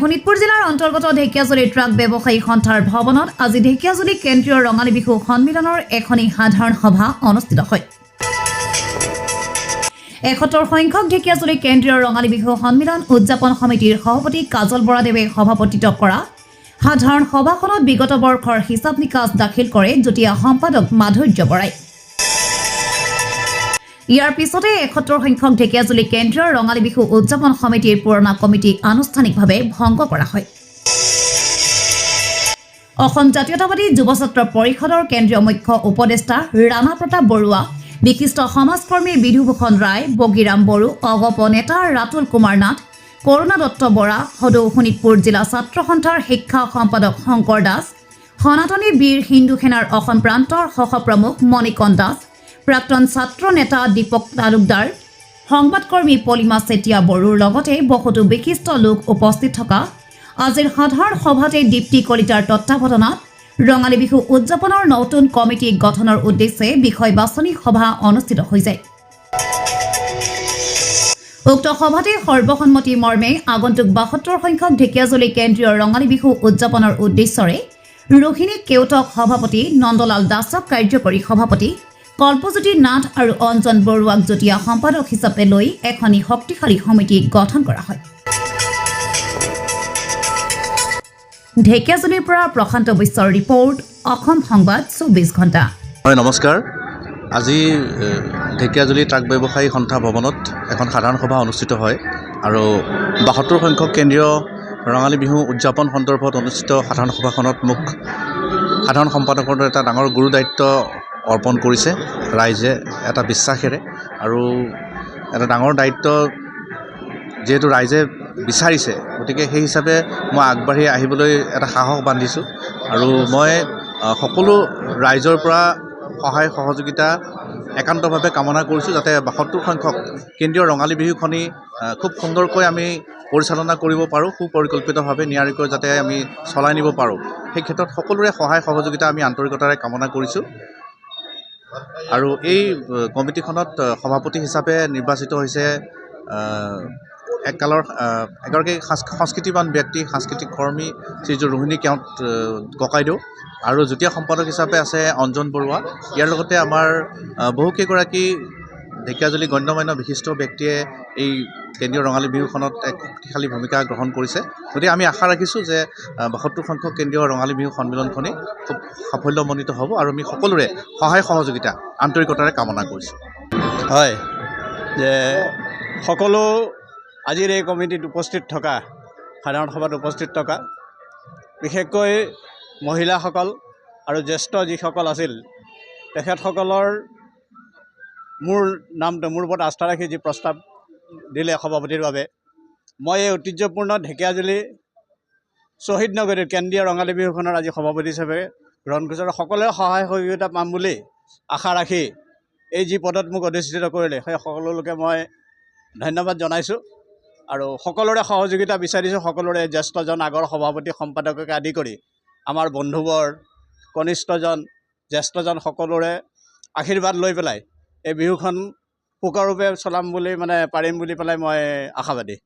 শোণিতপুৰ জিলাৰ অন্তৰ্গত ঢেকিয়াজুলি ট্ৰাক ব্যৱসায়ী সন্থাৰ ভৱনত আজি ঢেকিয়াজুলি কেন্দ্ৰীয় ৰঙালী বিহু সন্মিলনৰ এখনি সাধাৰণ সভা অনুষ্ঠিত হয়। ৭১ সংখ্যক ঢেকিয়াজুলি কেন্দ্ৰীয় ৰঙালী বিহু সন্মিলন উদযাপন সমিতিৰ সভাপতি কাজল বৰাদেৱে সভাপতিত্ব কৰা সাধাৰণ সভাখনত বিগত বৰ্ষৰ হিচাপ নিকাচ দাখিল কৰে যুটীয়া সম্পাদক মাধুৰ্য বৰাই। ইয়াৰ পিছতে ৭১ সংখ্যক ঢেকিয়াজুলি কেন্দ্ৰীয় ৰঙালী বিহু উদযাপন সমিতিৰ পুৰণা কমিটি আনুষ্ঠানিকভাৱে ভংগ কৰা হয়। অসম জাতীয়তাবাদী যুৱ ছাত্ৰ পৰিষদৰ কেন্দ্ৰীয় মুখ্য উপদেষ্টা ৰাণা প্ৰতাপ বৰুৱা, বিশিষ্ট সমাজকৰ্মী বিধুভূষণ ৰায়, বগীৰাম বড়ো, অগপ নেতা ৰাতুল কুমাৰ নাথ, কৰুণা দত্ত বৰা, সদৌ শোণিতপুৰ জিলা ছাত্ৰ সন্থাৰ শিক্ষা সম্পাদক শংকৰ দাস, সনাতনী বীৰ হিন্দু সেনাৰ অসম প্ৰান্তৰ সহপ্ৰমুখ মণিকণ দাস, প্ৰাক্তন ছাত্ৰ নেতা দীপক তালুকদাৰ, সংবাদকৰ্মী পলিমা চেতিয়া বড়োৰ লগতে বহুতো বিশিষ্ট লোক উপস্থিত থকা আজিৰ সাধাৰণ সভাতে দীপ্তি কলিতাৰ তত্বাৱধানত ৰঙালী বিহু উদযাপনৰ নতুন কমিটি গঠনৰ উদ্দেশ্যে বিষয় বাছনি সভা অনুষ্ঠিত হৈ যায়। উক্ত সভাতে সৰ্বসন্মতি মৰ্মে আগন্তুক ৭২ সংখ্যক ঢেকিয়াজুলি কেন্দ্ৰীয় ৰঙালী বিহু উদযাপনৰ উদ্দেশ্যৰে ৰোহিণী কেওটক সভাপতি, নন্দলাল দাসক কাৰ্যকৰী সভাপতি, কল্পজ্যোতি নাথ আৰু অঞ্জন বৰুৱাক যুটীয়া সম্পাদক হিচাপে লৈ এখনি শক্তিশালী সমিতি গঠন কৰা হয়। ঢেকিয়াজুলিৰ পৰা প্ৰশান্ত বিশ্বৰ ৰিপৰ্ট, অসম সংবাদ ২৪ ঘণ্টা। হয়, নমস্কাৰ। আজি ঢেকিয়াজুলি ট্ৰাক ব্যৱসায়ী সন্থা ভৱনত এখন সাধাৰণ সভা অনুষ্ঠিত হয় আৰু ৭২ সংখ্যক কেন্দ্ৰীয় ৰঙালী বিহু উদযাপন সন্দৰ্ভত অনুষ্ঠিত সাধাৰণ সভাখনত মোক সাধাৰণ সম্পাদকৰ এটা ডাঙৰ গুৰু দায়িত্ব অৰ্পণ কৰিছে ৰাইজে এটা বিশ্বাসেৰে, আৰু এটা ডাঙৰ দায়িত্ব যিহেতু ৰাইজে বিচাৰিছে, গতিকে সেই হিচাপে মই আগবাঢ়ি আহিবলৈ এটা সাহস বান্ধিছোঁ আৰু মই সকলো ৰাইজৰ পৰা সহায় সহযোগিতা একান্তভাৱে কামনা কৰিছোঁ যাতে ৭২ সংখ্যক কেন্দ্ৰীয় ৰঙালী বিহুখনি খুব সুন্দৰকৈ আমি পৰিচালনা কৰিব পাৰোঁ, সুপৰিকল্পিতভাৱে নিয়াৰিকৈ যাতে আমি চলাই নিব পাৰোঁ, সেই ক্ষেত্ৰত সকলোৰে সহায় সহযোগিতা আমি আন্তৰিকতাৰে কামনা কৰিছোঁ। আৰু এই কমিটিখনত সভাপতি হিচাপে নিৰ্বাচিত হৈছে এককালৰ এগৰাকী সংস্কৃতিবান ব্যক্তি, সাংস্কৃতিক কৰ্মী শ্ৰীযুত ৰোহিণী কেওট ককাইদেউ, আৰু যুটীয়া সম্পাদক হিচাপে আছে অঞ্জন বৰুৱা। ইয়াৰ লগতে আমাৰ বহুকেইগৰাকী ঢেকিয়াজুলি গণ্যমান্য বিশিষ্ট ব্যক্তিয়ে এই কেন্দ্ৰীয় ৰঙালী বিহুখনত এক শক্তিশালী ভূমিকা গ্ৰহণ কৰিছে। গতিকে আমি আশা ৰাখিছোঁ যে ৭২ সংখ্যক কেন্দ্ৰীয় ৰঙালী বিহু সন্মিলনখনি খুব সাফল্যমণ্ডিত হ'ব আৰু আমি সকলোৰে সহায় সহযোগিতা আন্তৰিকতাৰে কামনা কৰিছোঁ। হয়, যে সকলো আজিৰ এই কমিটিত উপস্থিত থকা, সাধাৰণ সভাত উপস্থিত থকা বিশেষকৈ মহিলাসকল আৰু জ্যেষ্ঠ যিসকল আছিল তেখেতসকলৰ মোৰ ওপৰত আস্থা ৰাখি যি প্ৰস্তাৱ দিলে সভাপতিৰ বাবে, মই এই ঐতিহ্যপূৰ্ণ ঢেকিয়াজুলি শ্বহীদ নগৰীৰ কেন্দ্ৰীয় ৰঙালী বিহুখনৰ আজি সভাপতি হিচাপে গ্ৰহণ কৰিছোঁ আৰু সকলোৰে সহায় সহযোগিতা পাম বুলি আশা ৰাখি এই যি পদত মোক অধিষ্ঠিত কৰিলে সেই সকলো লোকে মই ধন্যবাদ জনাইছোঁ আৰু সকলোৰে সহযোগিতা বিচাৰিছোঁ। সকলোৰে জ্যেষ্ঠজন, আগৰ সভাপতি সম্পাদককে আদি কৰি আমাৰ বন্ধুবৰ, কনিষ্ঠজন, জ্যেষ্ঠজন সকলোৰে আশীৰ্বাদ লৈ পেলাই এই বিহুখন সুকৰূপে চলাম বুলি পাৰিম বুলি পেলাই মই আশাবাদী।